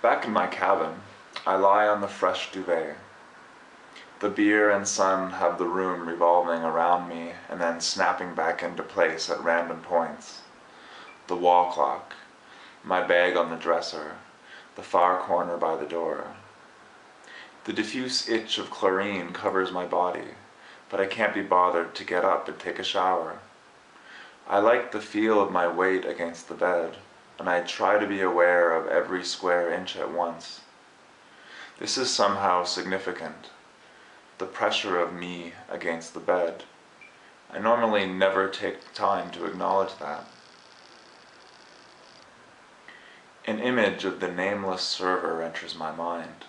Back in my cabin, I lie on the fresh duvet. The beer and sun have the room revolving around me and then snapping back into place at random points. The wall clock, my bag on the dresser, the far corner by the door. The diffuse itch of chlorine covers my body, but I can't be bothered to get up and take a shower. I like the feel of my weight against the bed, and I try to be aware of every square inch at once. This is somehow significant, the pressure of me against the bed. I normally never take time to acknowledge that. An image of the nameless server enters my mind.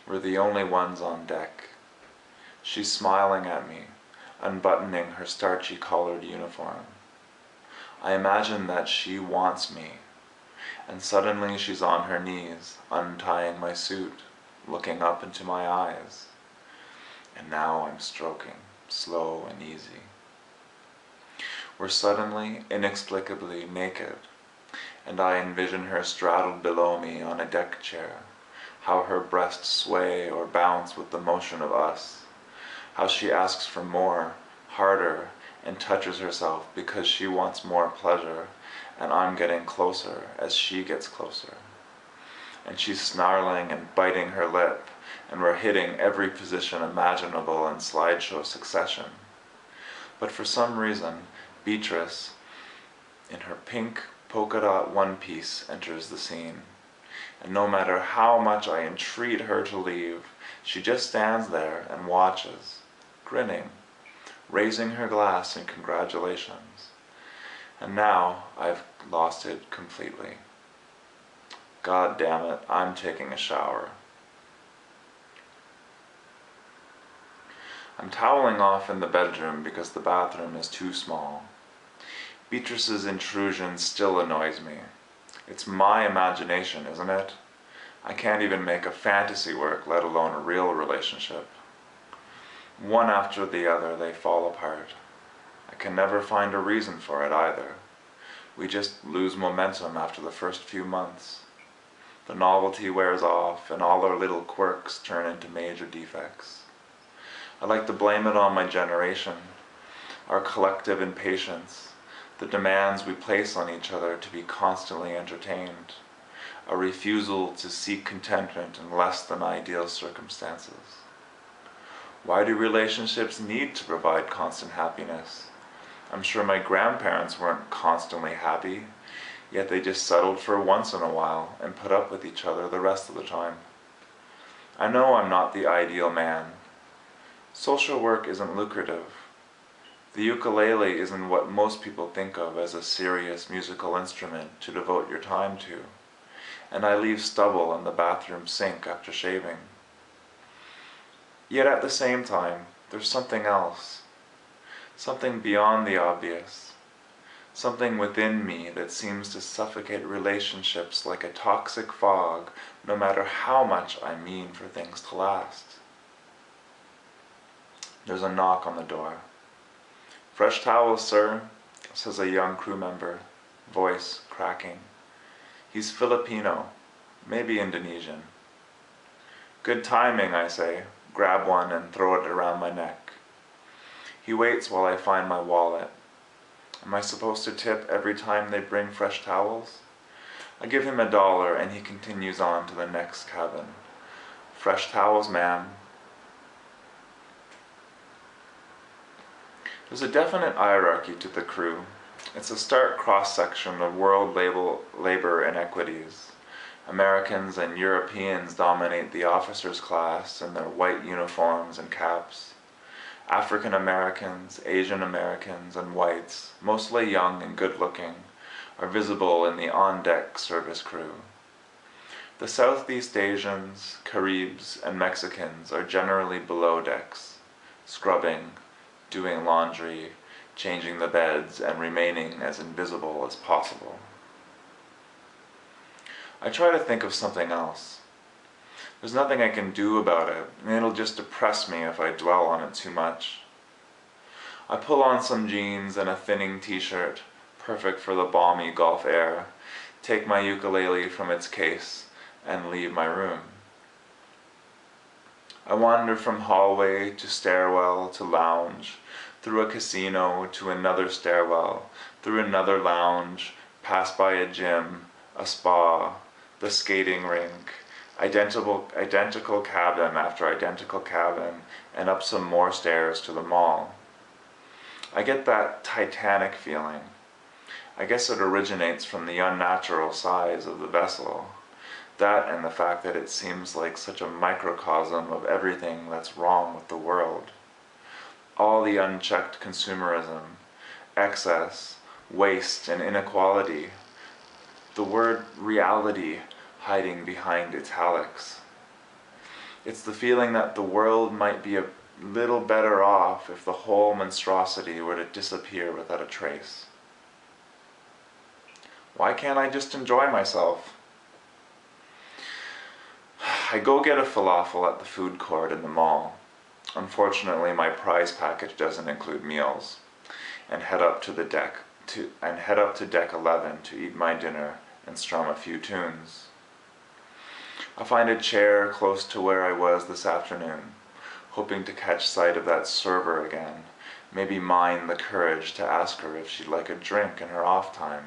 We're the only ones on deck. She's smiling at me, unbuttoning her starchy collared uniform. I imagine that she wants me, and suddenly she's on her knees, untying my suit, looking up into my eyes. And now I'm stroking, slow and easy. We're suddenly, inexplicably naked, and I envision her straddled below me on a deck chair, how her breasts sway or bounce with the motion of us, how she asks for more, harder, and touches herself because she wants more pleasure, and I'm getting closer as she gets closer. And she's snarling and biting her lip, and we're hitting every position imaginable in slideshow succession. But for some reason, Beatrice, in her pink polka dot one piece, enters the scene. And no matter how much I entreat her to leave, she just stands there and watches, grinning, raising her glass in congratulations. And now I've lost it completely. God damn it, I'm taking a shower. I'm toweling off in the bedroom because the bathroom is too small. Beatrice's intrusion still annoys me. It's my imagination, isn't it? I can't even make a fantasy work, let alone a real relationship. One after the other, they fall apart. I can never find a reason for it either. We just lose momentum after the first few months. The novelty wears off, and all our little quirks turn into major defects. I like to blame it on my generation, our collective impatience, the demands we place on each other to be constantly entertained, a refusal to seek contentment in less than ideal circumstances. Why do relationships need to provide constant happiness? I'm sure my grandparents weren't constantly happy, yet they just settled for once in a while and put up with each other the rest of the time. I know I'm not the ideal man. Social work isn't lucrative. The ukulele isn't what most people think of as a serious musical instrument to devote your time to, and I leave stubble in the bathroom sink after shaving. Yet at the same time, there's something else, something beyond the obvious, something within me that seems to suffocate relationships like a toxic fog, no matter how much I mean for things to last. There's a knock on the door. "Fresh towels, sir," says a young crew member, voice cracking. He's Filipino, maybe Indonesian. "Good timing," I say, grab one and throw it around my neck. He waits while I find my wallet. Am I supposed to tip every time they bring fresh towels? I give him $1 and he continues on to the next cabin. "Fresh towels, ma'am." There's a definite hierarchy to the crew. It's a stark cross-section of world labor inequities. Americans and Europeans dominate the officers' class in their white uniforms and caps. African Americans, Asian Americans, and whites, mostly young and good-looking, are visible in the on-deck service crew. The Southeast Asians, Caribs, and Mexicans are generally below decks, scrubbing, doing laundry, changing the beds, and remaining as invisible as possible. I try to think of something else. There's nothing I can do about it, and it'll just depress me if I dwell on it too much. I pull on some jeans and a thinning t-shirt, perfect for the balmy Gulf air, take my ukulele from its case, and leave my room. I wander from hallway to stairwell to lounge, through a casino to another stairwell, through another lounge, pass by a gym, a spa, the skating rink, identical cabin after identical cabin, and up some more stairs to the mall. I get that Titanic feeling. I guess it originates from the unnatural size of the vessel. That and the fact that it seems like such a microcosm of everything that's wrong with the world. All the unchecked consumerism, excess, waste, and inequality. The word reality hiding behind italics. It's the feeling that the world might be a little better off if the whole monstrosity were to disappear without a trace. Why can't I just enjoy myself? I go get a falafel at the food court in the mall. Unfortunately, my prize package doesn't include meals, and head up to deck 11 to eat my dinner and strum a few tunes. I find a chair close to where I was this afternoon, hoping to catch sight of that server again, maybe mine the courage to ask her if she'd like a drink in her off time.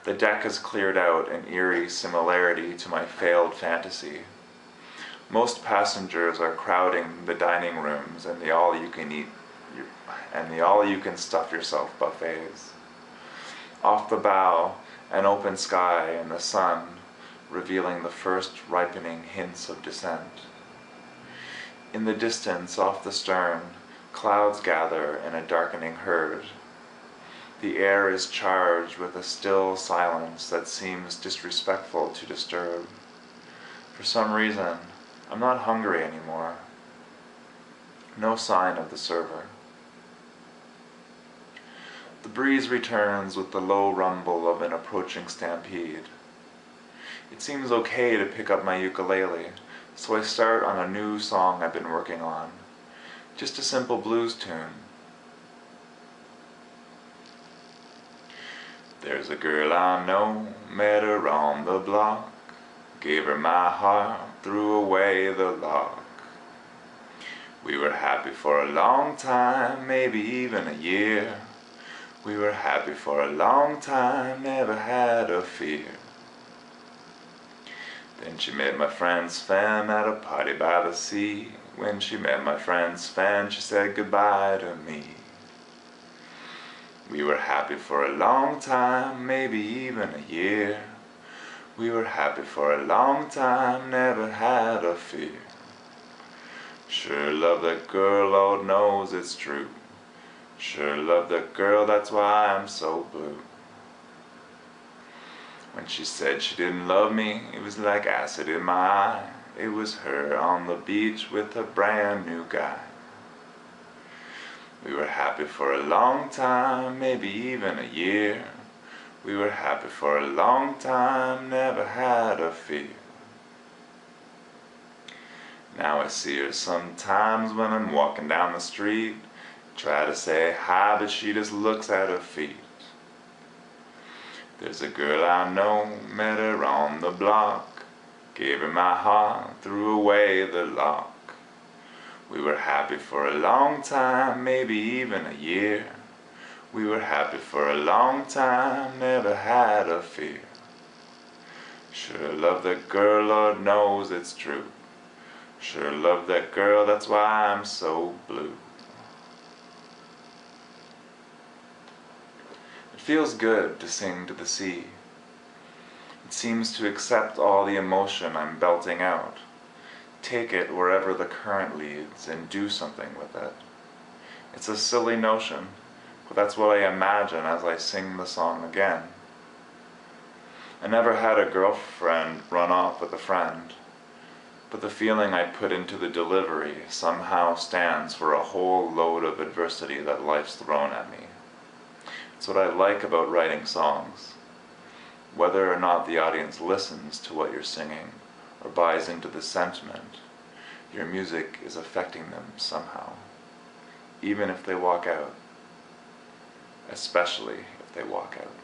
The deck has cleared out an eerie similarity to my failed fantasy. Most passengers are crowding the dining rooms and the all-you-can-stuff-yourself buffets. Off the bow, an open sky and the sun, revealing the first ripening hints of descent. In the distance, off the stern, clouds gather in a darkening herd. The air is charged with a still silence that seems disrespectful to disturb. For some reason, I'm not hungry anymore. No sign of the server. The breeze returns with the low rumble of an approaching stampede. It seems okay to pick up my ukulele, so I start on a new song I've been working on. Just a simple blues tune. There's a girl I know, met her on the block, gave her my heart, threw away the lock. We were happy for a long time, maybe even a year. We were happy for a long time, never had a fear. Then she met my friend Sven at a party by the sea. When she met my friend Sven, she said goodbye to me. We were happy for a long time, maybe even a year. We were happy for a long time, never had a fear. Sure love that girl, Lord knows it's true. Sure love that girl, that's why I'm so blue. When she said she didn't love me, it was like acid in my eye. It was her on the beach with a brand new guy. We were happy for a long time, maybe even a year. We were happy for a long time, never had a fear. Now I see her sometimes when I'm walking down the street. Try to say hi, but she just looks at her feet. There's a girl I know, met her on the block, gave her my heart, threw away the lock. We were happy for a long time, maybe even a year. We were happy for a long time, never had a fear. Sure love that girl, Lord knows it's true. Sure love that girl, that's why I'm so blue. It feels good to sing to the sea. It seems to accept all the emotion I'm belting out, take it wherever the current leads, and do something with it. It's a silly notion, but that's what I imagine as I sing the song again. I never had a girlfriend run off with a friend, but the feeling I put into the delivery somehow stands for a whole load of adversity that life's thrown at me. It's what I like about writing songs. Whether or not the audience listens to what you're singing or buys into the sentiment, your music is affecting them somehow, even if they walk out, especially if they walk out.